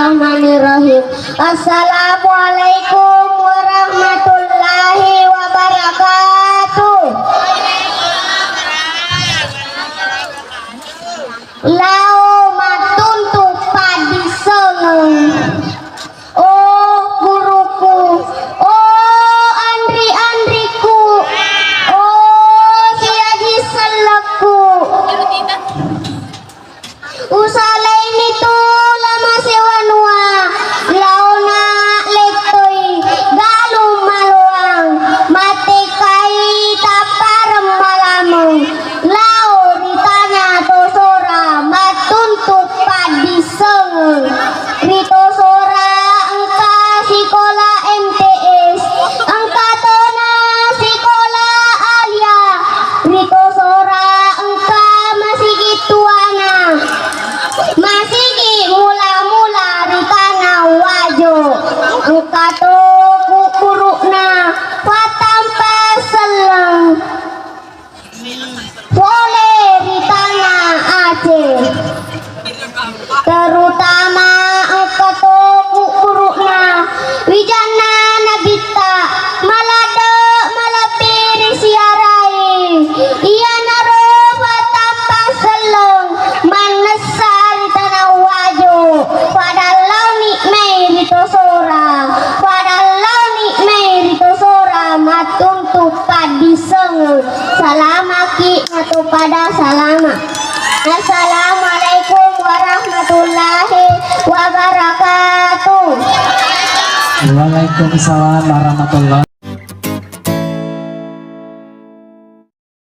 Bismillahirrahmanirrahim. Assalamualaikum warahmatullahi wabarakatuh. Lau matuntu padi seneng. Oh guruku, oh andri-andriku, oh siaji selaku. Usalaini tu lama sewanua, launa letoi galum maluang, mate kai taparem malamung, lau ditanya tosora matuntu padi sengeng, ritosora engka sikola MTS, engka tona sikola alia, ritosora engka masih gituana. Masih ki mula-mula ritana wajo engka to kukurukna patampa seleng boleh ritana Aceh terutama engka to kukurukna wijana nabita malade malapiri siarai iya naro patampa seleng manesa padahal nikmai ritosora matuntu padi sengeng salamaki atau pada salama. Assalamualaikum warahmatullahi wabarakatuh. Waalaikumsalam warahmatullahi